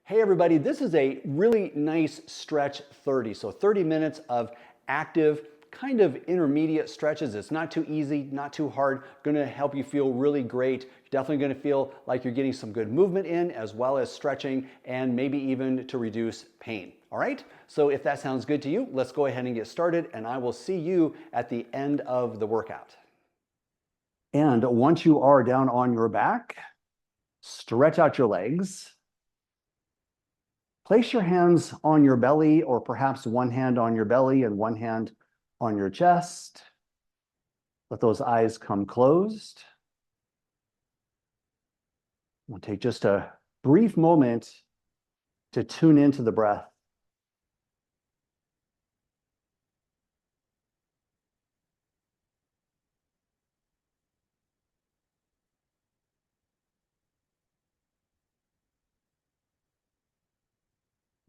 Hey everybody, this is a really nice stretch 30. So 30 minutes of active, kind of intermediate stretches. It's not too easy, not too hard, gonna help you feel really great. You're definitely gonna feel like you're getting some good movement in as well as stretching and maybe even to reduce pain. All right, so if that sounds good to you, let's go ahead and get started and I will see you at the end of the workout. And once you are down on your back, stretch out your legs. Place your hands on your belly, or perhaps one hand on your belly and one hand on your chest. Let those eyes come closed. We'll take just a brief moment to tune into the breath.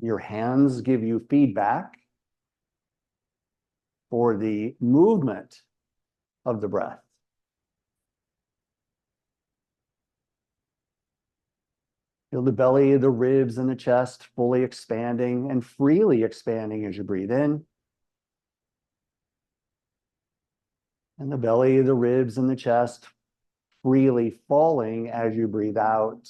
Your hands give you feedback for the movement of the breath. Feel the belly, the ribs, and the chest fully expanding and freely expanding as you breathe in. And the belly, the ribs, and the chest freely falling as you breathe out.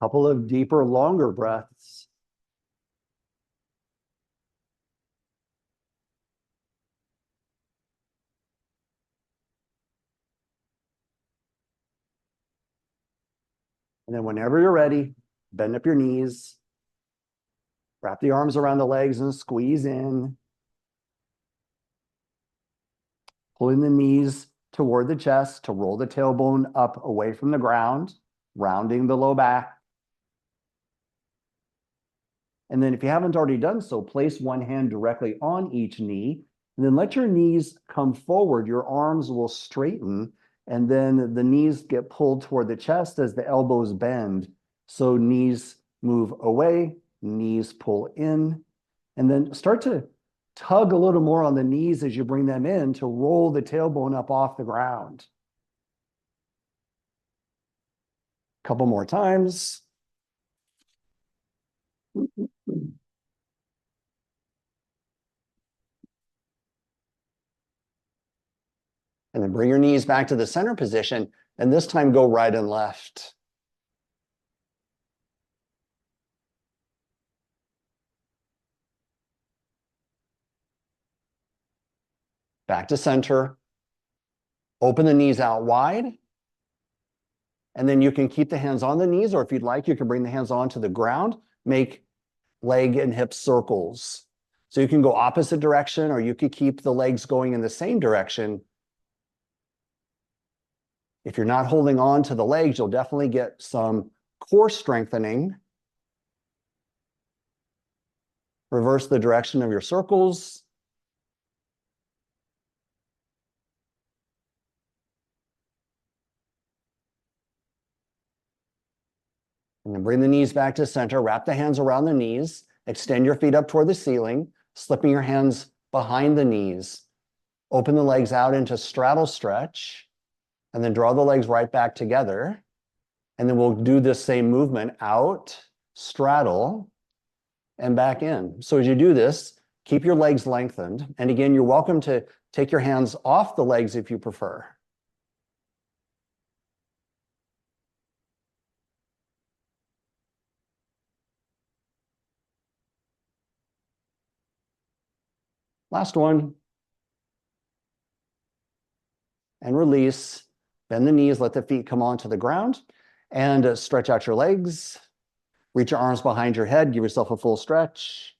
Couple of deeper, longer breaths. And then whenever you're ready, bend up your knees, wrap the arms around the legs and squeeze in. Pulling the knees toward the chest to roll the tailbone up away from the ground, rounding the low back. And then if you haven't already done so, place one hand directly on each knee, and then let your knees come forward. Your arms will straighten, and then the knees get pulled toward the chest as the elbows bend. So knees move away, knees pull in, and then start to tug a little more on the knees as you bring them in to roll the tailbone up off the ground. Couple more times. And then bring your knees back to the center position, and this time go right and left. Back to center. Open the knees out wide. And then you can keep the hands on the knees, or if you'd like, you can bring the hands onto the ground. Make leg and hip circles. So you can go opposite direction, or you could keep the legs going in the same direction. If you're not holding on to the legs, you'll definitely get some core strengthening. Reverse the direction of your circles. And then bring the knees back to center. Wrap the hands around the knees. Extend your feet up toward the ceiling, slipping your hands behind the knees. Open the legs out into straddle stretch, and then draw the legs right back together. And then we'll do this same movement out, straddle, and back in. So as you do this, keep your legs lengthened. And again, you're welcome to take your hands off the legs if you prefer. Last one. And release. Bend the knees, let the feet come onto the ground, and stretch out your legs. Reach your arms behind your head, give yourself a full stretch.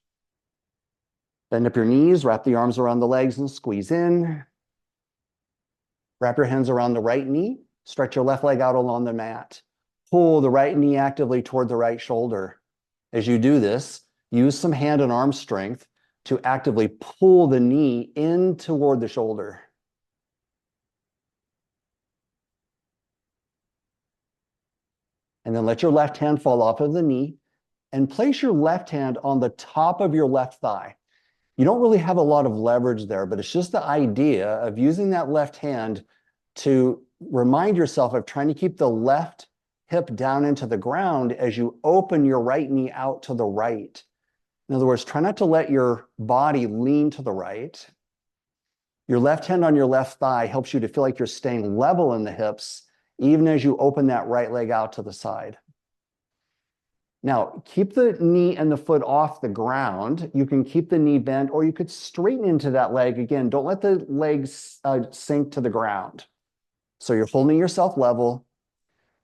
Bend up your knees, wrap the arms around the legs and squeeze in. Wrap your hands around the right knee, stretch your left leg out along the mat. Pull the right knee actively toward the right shoulder. As you do this, use some hand and arm strength to actively pull the knee in toward the shoulder. And then let your left hand fall off of the knee. and place your left hand on the top of your left thigh. You don't really have a lot of leverage there, but it's just the idea of using that left hand to remind yourself of trying to keep the left hip down into the ground as you open your right knee out to the right. In other words, try not to let your body lean to the right. Your left hand on your left thigh helps you to feel like you're staying level in the hips, even as you open that right leg out to the side. Now, keep the knee and the foot off the ground. You can keep the knee bent, or you could straighten into that leg. Again, don't let the legs sink to the ground. So you're holding yourself level.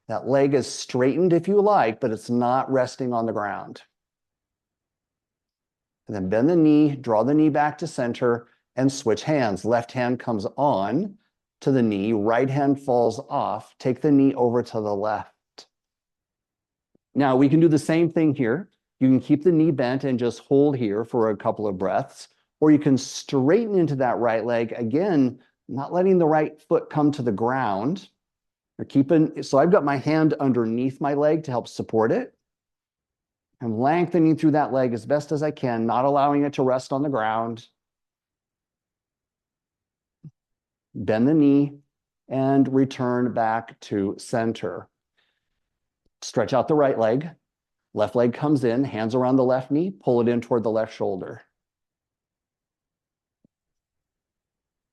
That leg is straightened if you like, but it's not resting on the ground. And then bend the knee, draw the knee back to center, and switch hands. Left hand comes on to the knee, right hand falls off. Take the knee over to the left. Now we can do the same thing here. You can keep the knee bent and just hold here for a couple of breaths, or you can straighten into that right leg. Again, not letting the right foot come to the ground. So I've got my hand underneath my leg to help support it. I'm lengthening through that leg as best as I can, not allowing it to rest on the ground. Bend the knee and return back to center. Stretch out the right leg. Left leg comes in, hands around the left knee, pull it in toward the left shoulder.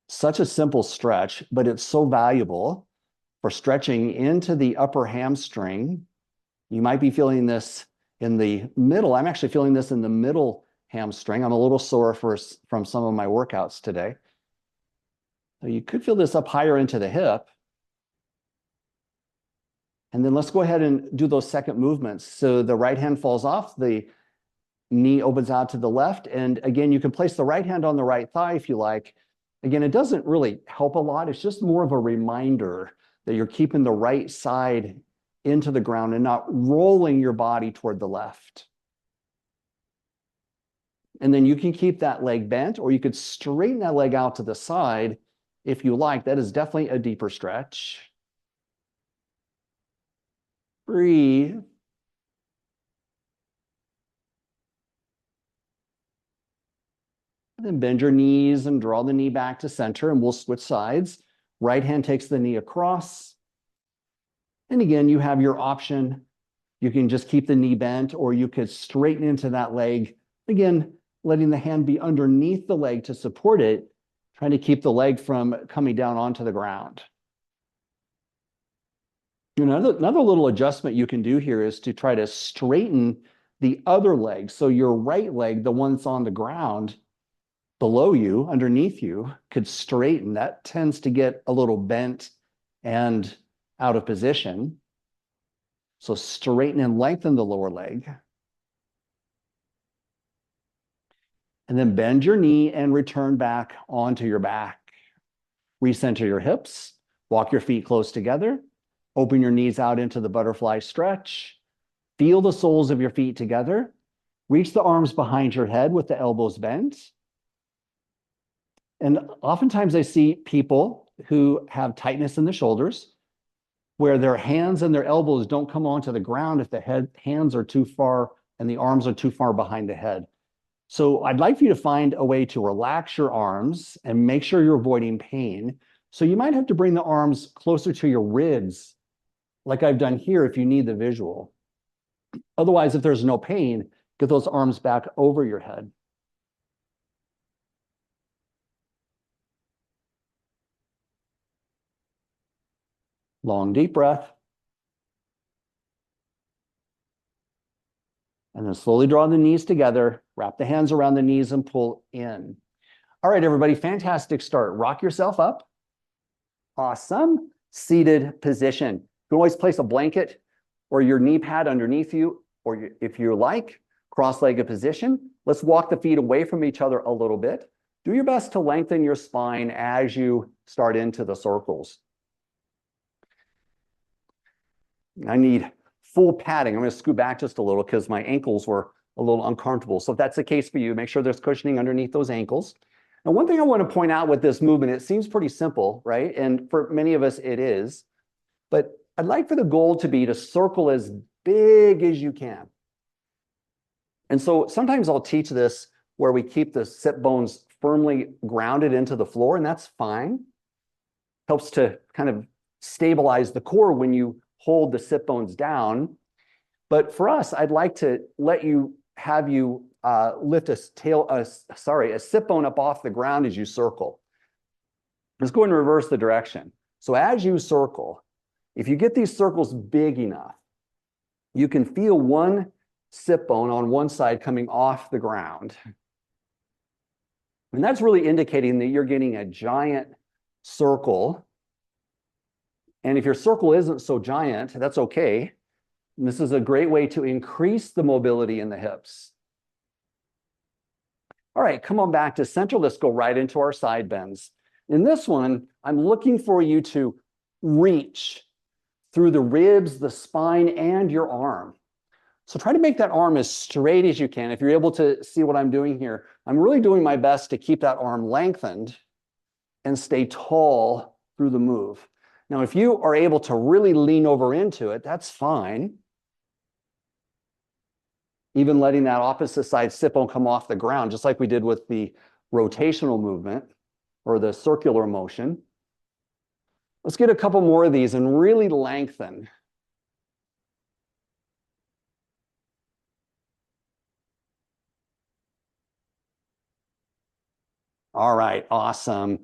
Such a simple stretch, but it's so valuable for stretching into the upper hamstring. You might be feeling this in the middle. I'm actually feeling this in the middle hamstring. I'm a little sore from some of my workouts today. So you could feel this up higher into the hip. And then let's go ahead and do those second movements. So the right hand falls off, the knee opens out to the left. And again, you can place the right hand on the right thigh if you like. Again, it doesn't really help a lot. It's just more of a reminder that you're keeping the right side into the ground and not rolling your body toward the left. And then you can keep that leg bent, or you could straighten that leg out to the side if you like. That is definitely a deeper stretch. Breathe. And then bend your knees and draw the knee back to center, and we'll switch sides. Right hand takes the knee across. And again, you have your option. You can just keep the knee bent, or you could straighten into that leg. Again, letting the hand be underneath the leg to support it, trying to keep the leg from coming down onto the ground. Another little adjustment you can do here is to try to straighten the other leg. So your right leg, the one that's on the ground below you, underneath you, could straighten. That tends to get a little bent and out of position. So straighten and lengthen the lower leg. And then bend your knee and return back onto your back. Recenter your hips. Walk your feet close together. Open your knees out into the butterfly stretch. Feel the soles of your feet together. Reach the arms behind your head with the elbows bent. And oftentimes I see people who have tightness in the shoulders, where their hands and their elbows don't come onto the ground if the hands are too far and the arms are too far behind the head. So I'd like for you to find a way to relax your arms and make sure you're avoiding pain. So you might have to bring the arms closer to your ribs, like I've done here if you need the visual. Otherwise, if there's no pain, get those arms back over your head. Long, deep breath. And then slowly draw the knees together, wrap the hands around the knees and pull in. All right, everybody, fantastic start. Rock yourself up. Awesome. Seated position. You can always place a blanket or your knee pad underneath you, or if you like, cross-legged position. Let's walk the feet away from each other a little bit. Do your best to lengthen your spine as you start into the circles. I need full padding. I'm going to scoot back just a little because my ankles were a little uncomfortable. So if that's the case for you, make sure there's cushioning underneath those ankles. Now, one thing I want to point out with this movement, it seems pretty simple, right? And for many of us, it is. But I'd like for the goal to be to circle as big as you can. And so sometimes I'll teach this where we keep the sit bones firmly grounded into the floor, and that's fine. Helps to kind of stabilize the core when you hold the sit bones down. But for us, I'd like to have you lift a sit bone up off the ground as you circle. Let's go and reverse the direction. So as you circle, if you get these circles big enough, you can feel one sit bone on one side coming off the ground. And that's really indicating that you're getting a giant circle. And if your circle isn't so giant, that's okay. And this is a great way to increase the mobility in the hips. All right, come on back to center. Let's go right into our side bends. In this one, I'm looking for you to reach through the ribs, the spine, and your arm. So try to make that arm as straight as you can. If you're able to see what I'm doing here, I'm really doing my best to keep that arm lengthened and stay tall through the move. Now, if you are able to really lean over into it, that's fine. Even letting that opposite side sit bone come off the ground, just like we did with the rotational movement or the circular motion. Let's get a couple more of these and really lengthen. All right, awesome.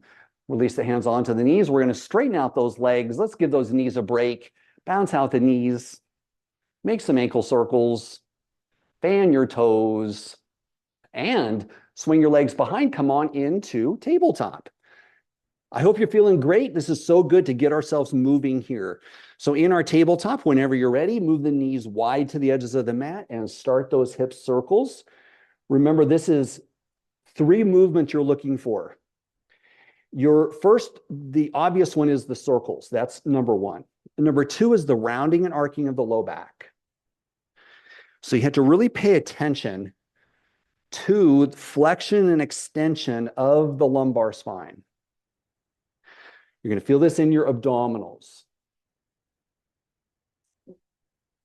Release the hands onto the knees. We're going to straighten out those legs. Let's give those knees a break. Bounce out the knees. Make some ankle circles. Fan your toes. And swing your legs behind. Come on into tabletop. I hope you're feeling great. This is so good to get ourselves moving here. So in our tabletop, whenever you're ready, move the knees wide to the edges of the mat and start those hip circles. Remember, this is 3 movements you're looking for. Your first, the obvious one is the circles. That's number 1. And number 2 is the rounding and arcing of the low back. So you have to really pay attention to flexion and extension of the lumbar spine. You're going to feel this in your abdominals.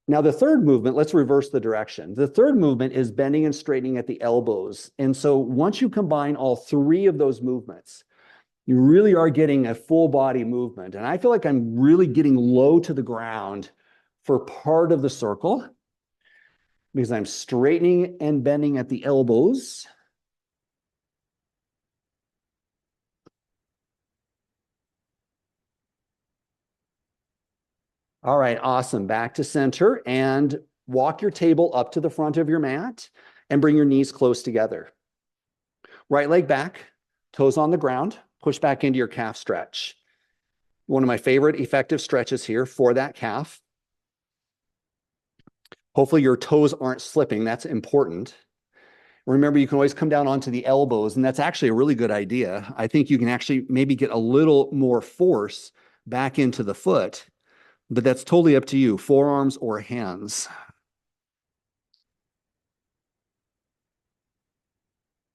Now, the third movement, let's reverse the direction. The third movement is bending and straightening at the elbows. And so once you combine all 3 of those movements, you really are getting a full body movement. And I feel like I'm really getting low to the ground for part of the circle because I'm straightening and bending at the elbows. All right, awesome. Back to center and walk your table up to the front of your mat and bring your knees close together. Right leg back, toes on the ground, push back into your calf stretch. One of my favorite effective stretches here for that calf. Hopefully your toes aren't slipping. That's important. Remember, you can always come down onto the elbows, and that's actually a really good idea. I think you can actually maybe get a little more force back into the foot. But that's totally up to you, forearms or hands.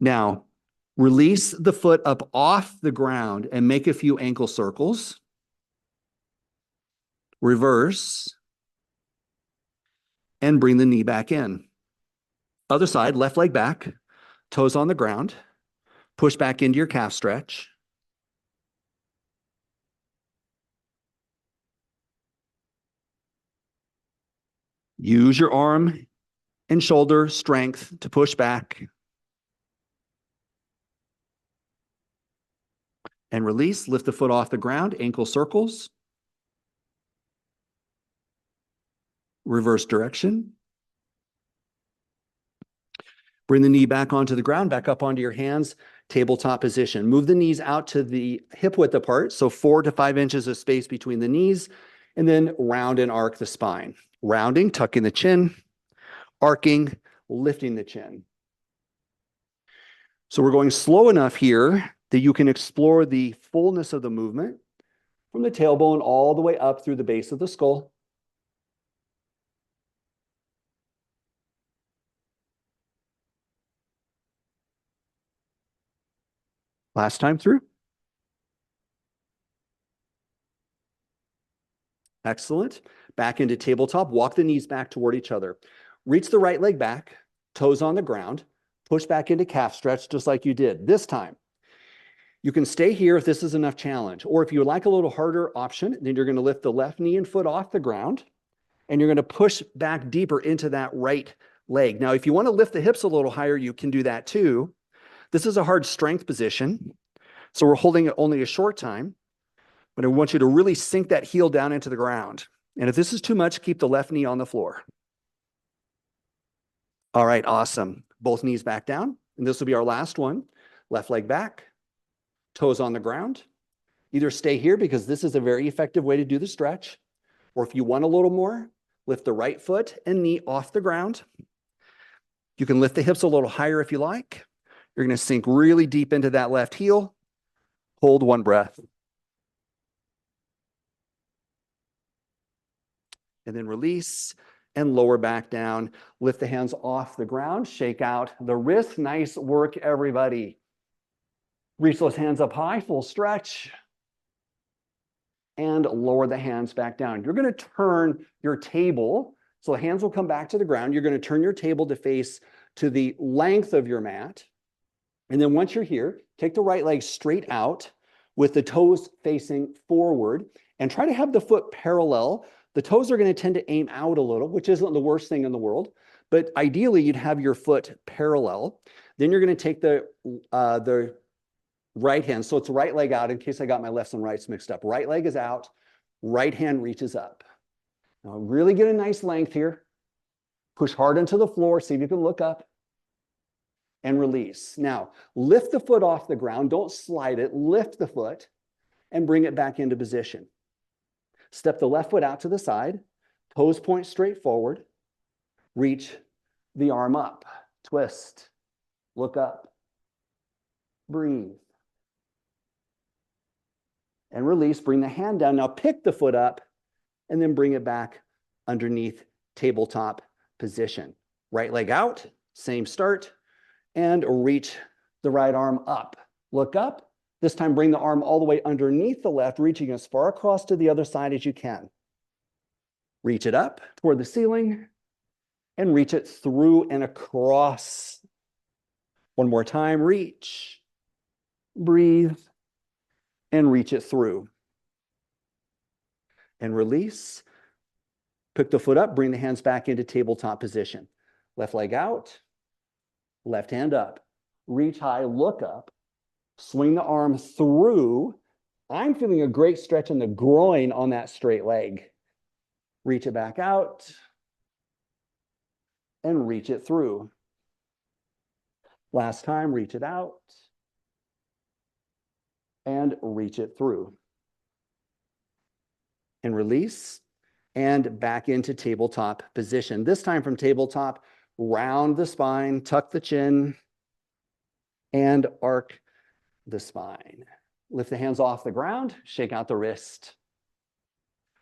Now, release the foot up off the ground and make a few ankle circles. Reverse. And bring the knee back in. Other side, left leg back, toes on the ground. Push back into your calf stretch. Use your arm and shoulder strength to push back. And release, lift the foot off the ground, ankle circles. Reverse direction. Bring the knee back onto the ground, back up onto your hands, tabletop position. Move the knees out to the hip width apart, so 4 to 5 inches of space between the knees, and then round and arc the spine. Rounding, tucking the chin, arcing, lifting the chin. So we're going slow enough here that you can explore the fullness of the movement from the tailbone all the way up through the base of the skull. Last time through. Excellent. Back into tabletop. Walk the knees back toward each other. Reach the right leg back. toes on the ground, push back into calf stretch just like you did. This time, you can stay here if this is enough challenge, or if you would like a little harder option, then you're going to lift the left knee and foot off the ground, and you're going to push back deeper into that right leg. Now, if you want to lift the hips a little higher, you can do that too. This is a hard strength position, so we're holding it only a short time, but I want you to really sink that heel down into the ground. And if this is too much, keep the left knee on the floor. All right, awesome. Both knees back down, and this will be our last one. Left leg back, toes on the ground. Either stay here because this is a very effective way to do the stretch, or if you want a little more, lift the right foot and knee off the ground. You can lift the hips a little higher if you like. You're going to sink really deep into that left heel. Hold one breath. And then release and lower back down. Lift the hands off the ground. Shake out the wrist. Nice work, everybody. Reach those hands up high, full stretch. And lower the hands back down. You're going to turn your table, so the hands will come back to the ground. You're going to turn your table to face to the length of your mat. And then once you're here, take the right leg straight out with the toes facing forward and try to have the foot parallel. The toes are going to tend to aim out a little, which isn't the worst thing in the world, but ideally you'd have your foot parallel. Then you're going to take the right hand. So it's right leg out in case I got my lefts and rights mixed up. Right leg is out, right hand reaches up. Now really get a nice length here. Push hard into the floor. See if you can look up and release. Now lift the foot off the ground. Don't slide it. Lift the foot and bring it back into position. Step the left foot out to the side. Toes point straight forward. Reach the arm up. Twist. Look up. Breathe. And release, bring the hand down. Now pick the foot up and then bring it back underneath tabletop position. Right leg out, same start, and reach the right arm up. Look up. This time bring the arm all the way underneath the left, reaching as far across to the other side as you can. Reach it up toward the ceiling and reach it through and across. One more time, reach, breathe, and reach it through. And release. Pick the foot up, bring the hands back into tabletop position. Left leg out, left hand up. Reach high, look up, swing the arm through. I'm feeling a great stretch in the groin on that straight leg. Reach it back out and reach it through. Last time, reach it out and reach it through. And release and back into tabletop position. This time from tabletop, round the spine, tuck the chin, and arc the spine. Lift the hands off the ground, shake out the wrist.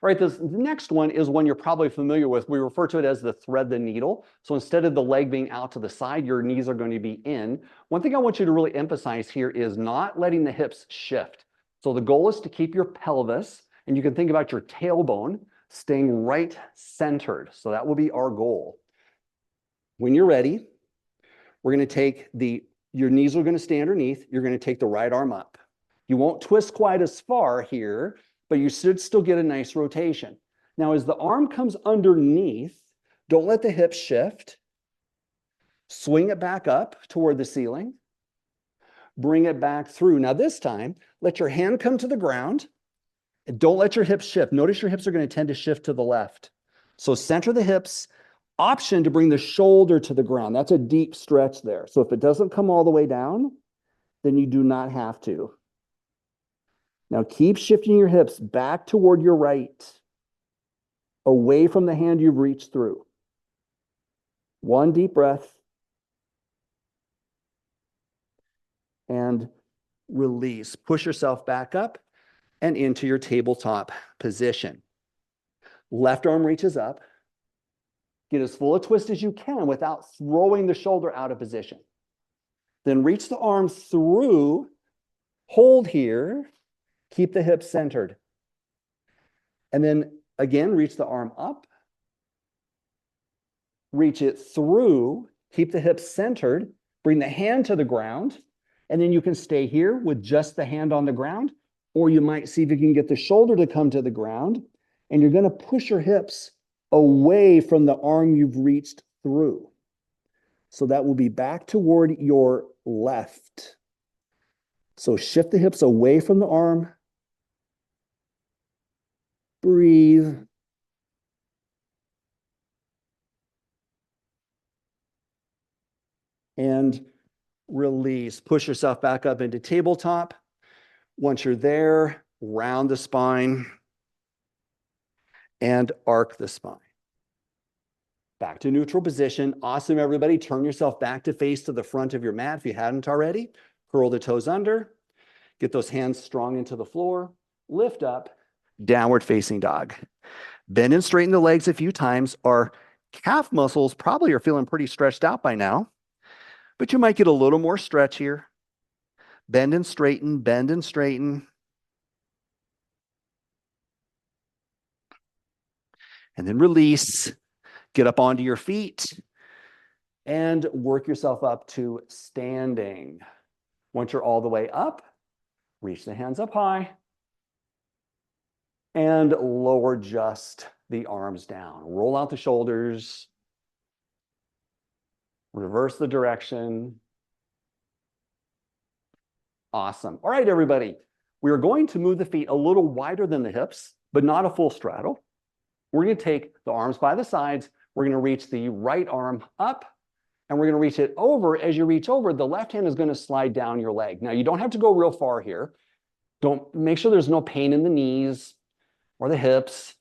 All right, the next one is one you're probably familiar with. We refer to it as the thread the needle. So instead of the leg being out to the side, your knees are going to be in. One thing I want you to really emphasize here is not letting the hips shift. So the goal is to keep your pelvis, and you can think about your tailbone staying right centered. So that will be our goal. When you're ready, we're going to take your knees are going to stay underneath. You're going to take the right arm up. You won't twist quite as far here, but you should still get a nice rotation. Now, as the arm comes underneath, don't let the hips shift. Swing it back up toward the ceiling. Bring it back through. Now, this time, let your hand come to the ground. And don't let your hips shift. Notice your hips are going to tend to shift to the left. So center the hips. Option to bring the shoulder to the ground. That's a deep stretch there. So if it doesn't come all the way down, then you do not have to. Now keep shifting your hips back toward your right, away from the hand you've reached through. One deep breath. And release. Push yourself back up and into your tabletop position. Left arm reaches up. Get as full a twist as you can without throwing the shoulder out of position. Then reach the arm through, hold here, keep the hips centered. And then again, reach the arm up, reach it through, Keep the hips centered. Bring the hand to the ground. And then you can stay here with just the hand on the ground. Or you might see if you can get the shoulder to come to the ground. And you're going to push your hips away from the arm you've reached through. So that will be back toward your left. So shift the hips away from the arm. Breathe. And release. Push yourself back up into tabletop. Once you're there, round the spine and arc the spine. Back to neutral position. Awesome, everybody. Turn yourself back to face to the front of your mat if you hadn't already. Curl the toes under. Get those hands strong into the floor. Lift up. Downward facing dog. Bend and straighten the legs a few times. Our calf muscles probably are feeling pretty stretched out by now, but you might get a little more stretch here. Bend and straighten, bend and straighten. And then release. Get up onto your feet and work yourself up to standing. Once you're all the way up, reach the hands up high and lower just the arms down. Roll out the shoulders. Reverse the direction. Awesome. All right, everybody. We are going to move the feet a little wider than the hips, but not a full straddle. We're going to take the arms by the sides. We're going to reach the right arm up, and we're going to reach it over. As you reach over, the left hand is going to slide down your leg. Now, you don't have to go real far here. Don't make sure there's no pain in the knees or the hips.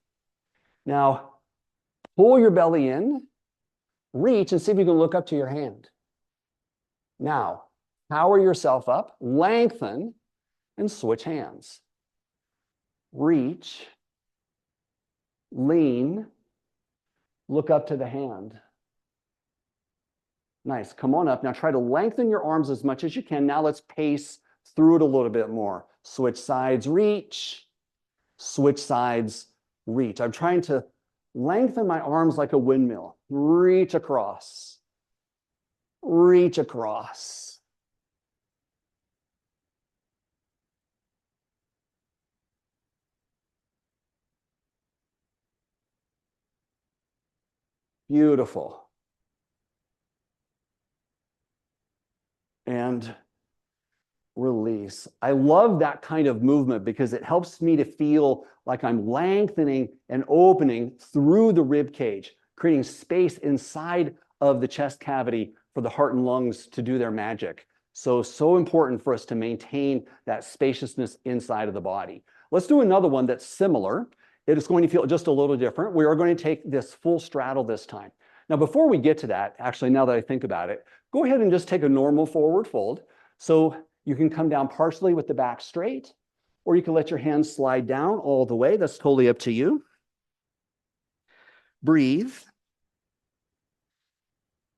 Now, pull your belly in, reach, and see if you can look up to your hand. Now, power yourself up, lengthen, and switch hands. Reach, lean, look up to the hand. Nice. Come on up. Now try to lengthen your arms as much as you can. Now let's pace through it a little bit more. Switch sides, reach. Switch sides, reach. I'm trying to lengthen my arms like a windmill. Reach across. Reach across. Beautiful. And release. I love that kind of movement because it helps me to feel like I'm lengthening and opening through the rib cage, creating space inside of the chest cavity for the heart and lungs to do their magic. So important for us to maintain that spaciousness inside of the body. Let's do another one that's similar. It is going to feel just a little different. We are going to take this full straddle this time. Now, before we get to that, actually, now that I think about it, go ahead and just take a normal forward fold. So you can come down partially with the back straight, or you can let your hands slide down all the way. That's totally up to you. Breathe.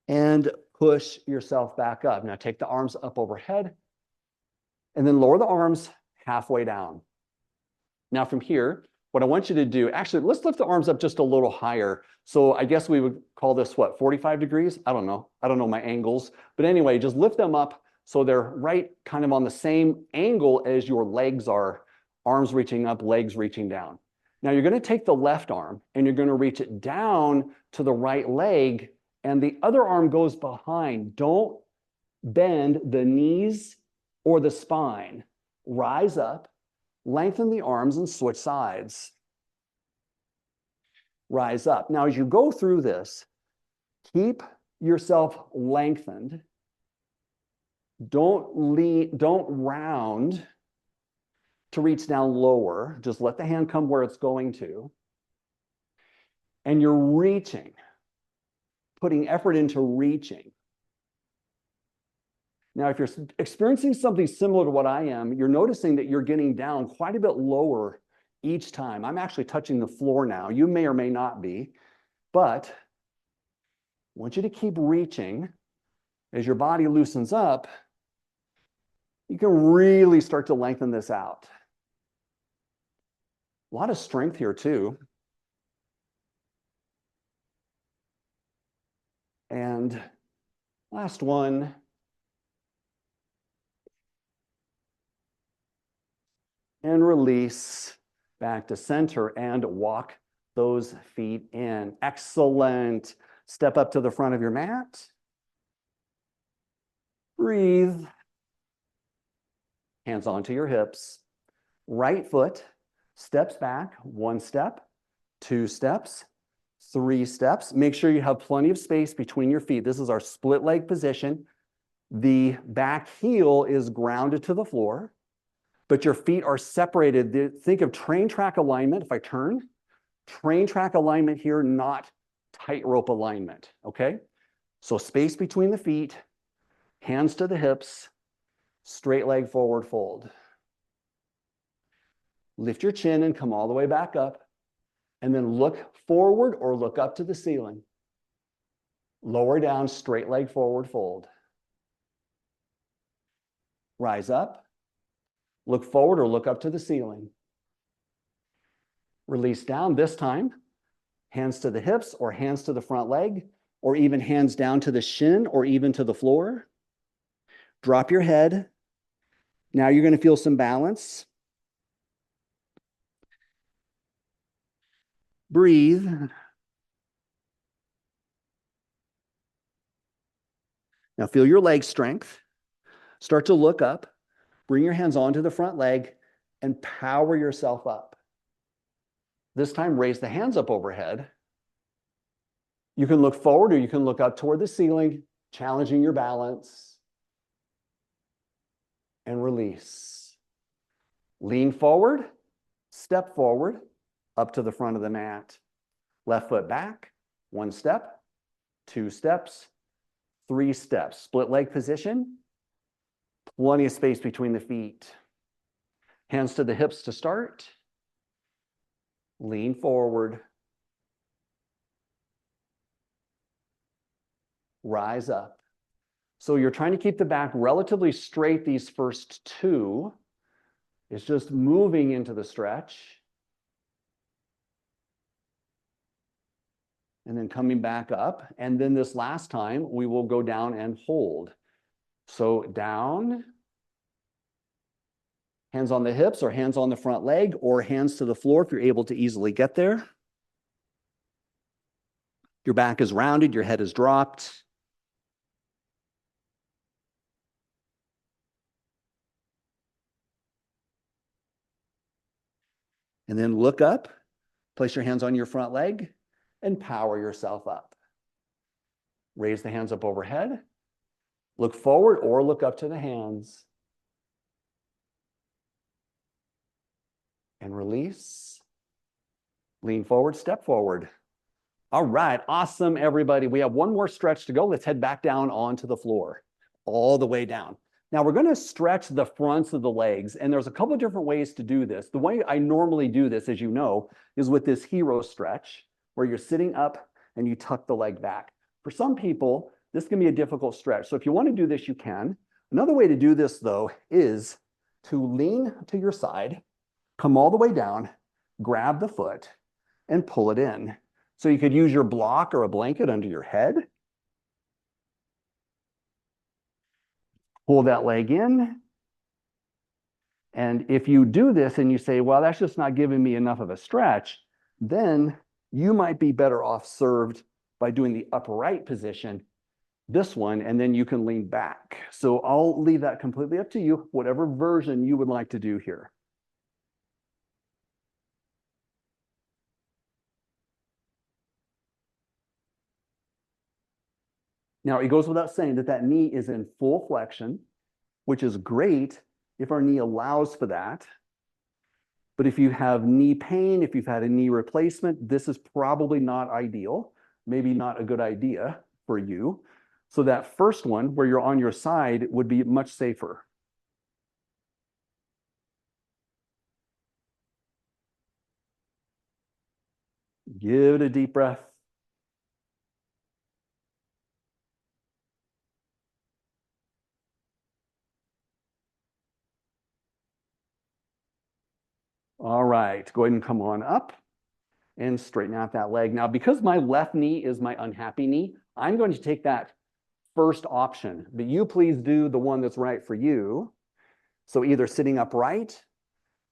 And push yourself back up. Now take the arms up overhead, and then lower the arms halfway down. Now from here, what I want you to do, actually, let's lift the arms up just a little higher. So I guess we would call this what, 45 degrees? I don't know. I don't know my angles. But anyway, just lift them up so they're right kind of on the same angle as your legs are, arms reaching up, legs reaching down. Now you're going to take the left arm and you're going to reach it down to the right leg, and the other arm goes behind. Don't bend the knees or the spine. Rise up, lengthen the arms, and switch sides. Rise up. Now, as you go through this, keep yourself lengthened. Don't lean, don't round to reach down lower. Just let the hand come where it's going to. And you're reaching, putting effort into reaching. Now, if you're experiencing something similar to what I am, you're noticing that you're getting down quite a bit lower each time. I'm actually touching the floor now. You may or may not be, but I want you to keep reaching. As your body loosens up, you can really start to lengthen this out. A lot of strength here too. And Last one. And release back to center and walk those feet in. Excellent. Step up to the front of your mat. Breathe. Hands onto your hips. Right foot steps back, 1 step, 2 steps, 3 steps. Make sure you have plenty of space between your feet. This is our split leg position. The back heel is grounded to the floor, but your feet are separated. Think of train track alignment. If I turn, train track alignment here, not tightrope alignment, okay? So space between the feet, hands to the hips, straight leg forward fold. Lift your chin and come all the way back up, and then look forward or look up to the ceiling. Lower down, straight leg forward fold. Rise up, look forward or look up to the ceiling. Release down, this time, hands to the hips or hands to the front leg, or even hands down to the shin or even to the floor. Drop your head. Now you're going to feel some balance. Breathe. Now feel your leg strength. Start to look up. Bring your hands onto the front leg and power yourself up. This time, raise the hands up overhead. You can look forward or you can look up toward the ceiling, challenging your balance. And release. Lean forward, step forward, up to the front of the mat. Left foot back, 1 step, 2 steps, 3 steps. Split leg position. Plenty of space between the feet. Hands to the hips to start. Lean forward. Rise up. So you're trying to keep the back relatively straight these first 2. It's just moving into the stretch. And then coming back up. And then this last time, we will go down and hold. So down, hands on the hips or hands on the front leg or hands to the floor if you're able to easily get there. Your back is rounded, your head is dropped. And then look up, place your hands on your front leg and power yourself up. Raise the hands up overhead. Look forward or look up to the hands. And release. Lean forward, step forward. All right, awesome, everybody. We have one more stretch to go. Let's head back down onto the floor, all the way down. Now we're going to stretch the fronts of the legs, and there's a couple of different ways to do this. The way I normally do this, as you know, is with this hero stretch, where you're sitting up and you tuck the leg back. For some people, this can be a difficult stretch. So if you want to do this, you can. Another way to do this, though, is to lean to your side, come all the way down, grab the foot, and pull it in. So you could use your block or a blanket under your head. Pull that leg in. And if you do this and you say, well, that's just not giving me enough of a stretch, then you might be better off served by doing the upright position, this one, and then you can lean back. So I'll leave that completely up to you, whatever version you would like to do here. Now, it goes without saying that that knee is in full flexion, which is great if our knee allows for that. But if you have knee pain, if you've had a knee replacement, this is probably not ideal, maybe not a good idea for you. So that first one, where you're on your side, would be much safer. Give it a deep breath. All right, go ahead and come on up and straighten out that leg. Now, because my left knee is my unhappy knee, I'm going to take that first option, but you please do the one that's right for you. So either sitting upright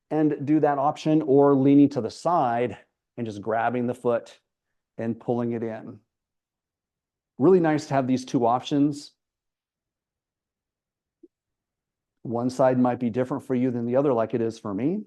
and do that option, or leaning to the side and just grabbing the foot and pulling it in. Really nice to have these two options. One side might be different for you than the other, like it is for me.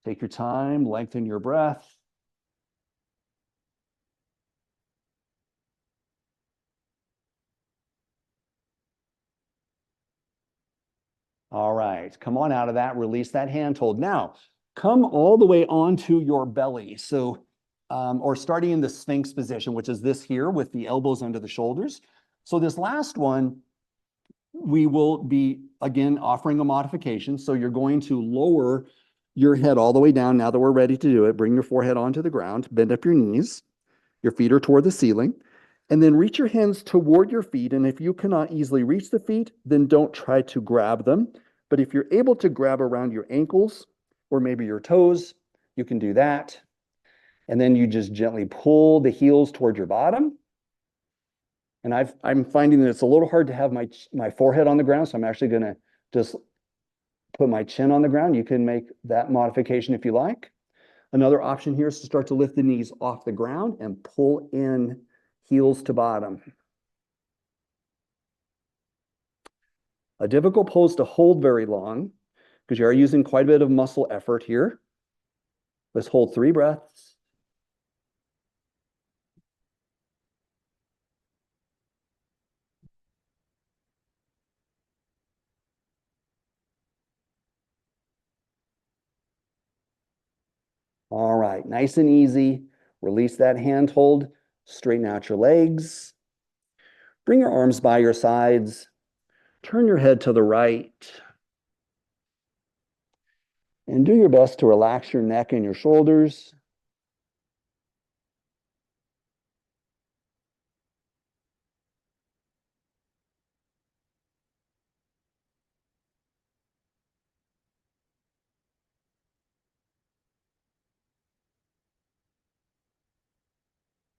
Take your time, lengthen your breath. All right, come on out of that, release that hand hold. Now, come all the way onto your belly. So, or starting in the Sphinx position, which is this here with the elbows under the shoulders. So this last one, we will be, again, offering a modification. So you're going to lower your head all the way down now that we're ready to do it. Bring your forehead onto the ground, bend up your knees. Your feet are toward the ceiling. And then reach your hands toward your feet. And if you cannot easily reach the feet, then don't try to grab them. But if you're able to grab around your ankles or maybe your toes, you can do that. And then you just gently pull the heels toward your bottom. And I'm finding that it's a little hard to have my forehead on the ground. So I'm actually going to just put my chin on the ground. You can make that modification if you like. Another option here is to start to lift the knees off the ground and pull in heels to bottom. A difficult pose to hold very long because you are using quite a bit of muscle effort here. Let's hold 3 breaths. All right, nice and easy. Release that hand hold. Straighten out your legs. Bring your arms by your sides. Turn your head to the right. And do your best to relax your neck and your shoulders.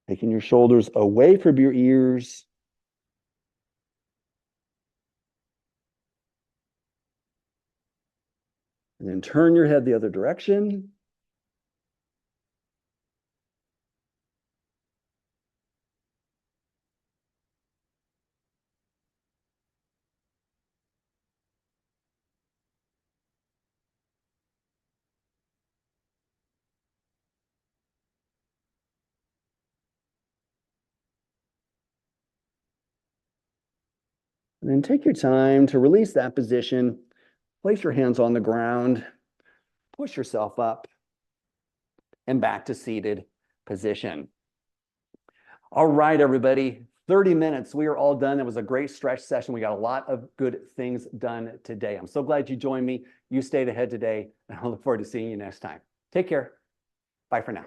Taking your shoulders away from your ears. And then turn your head the other direction. And then take your time to release that position. Place your hands on the ground. Push yourself up and back to seated position. All right, everybody, 30 minutes. We are all done. It was a great stretch session. We got a lot of good things done today. I'm so glad you joined me. You stayed ahead today, and I look forward to seeing you next time. Take care. Bye for now.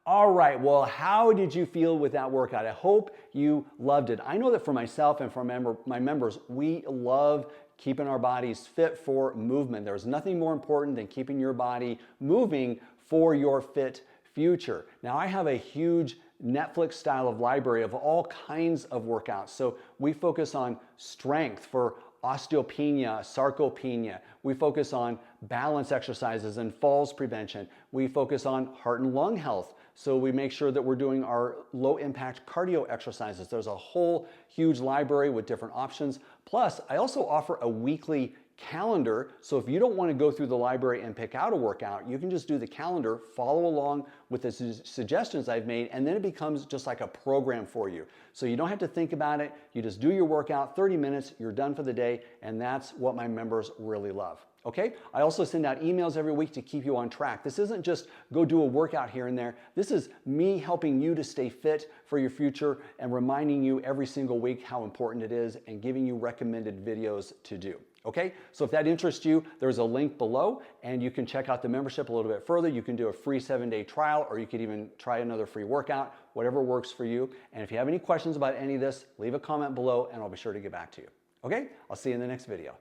All right, well, how did you feel with that workout? I hope you loved it. I know that for myself and for my members, we love keeping our bodies fit for movement. There's nothing more important than keeping your body moving for your fit future. Now, I have a huge Netflix style of library of all kinds of workouts. So we focus on strength for osteopenia, sarcopenia. We focus on balance exercises and falls prevention. We focus on heart and lung health. So we make sure that we're doing our low impact cardio exercises. There's a whole huge library with different options. Plus, I also offer a weekly calendar. So if you don't want to go through the library and pick out a workout, you can just do the calendar, follow along with the suggestions I've made, and then it becomes just like a program for you. So you don't have to think about it. You just do your workout, 30 minutes, you're done for the day, and that's what my members really love. Okay? I also send out emails every week to keep you on track. This isn't just go do a workout here and there. This is me helping you to stay fit for your future and reminding you every single week how important it is and giving you recommended videos to do. Okay, so if that interests you, there's a link below and you can check out the membership a little bit further. You can do a free 7-day trial, or you could even try another free workout. whatever works for you. And if you have any questions about any of this, leave a comment below and I'll be sure to get back to you. Okay, I'll see you in the next video.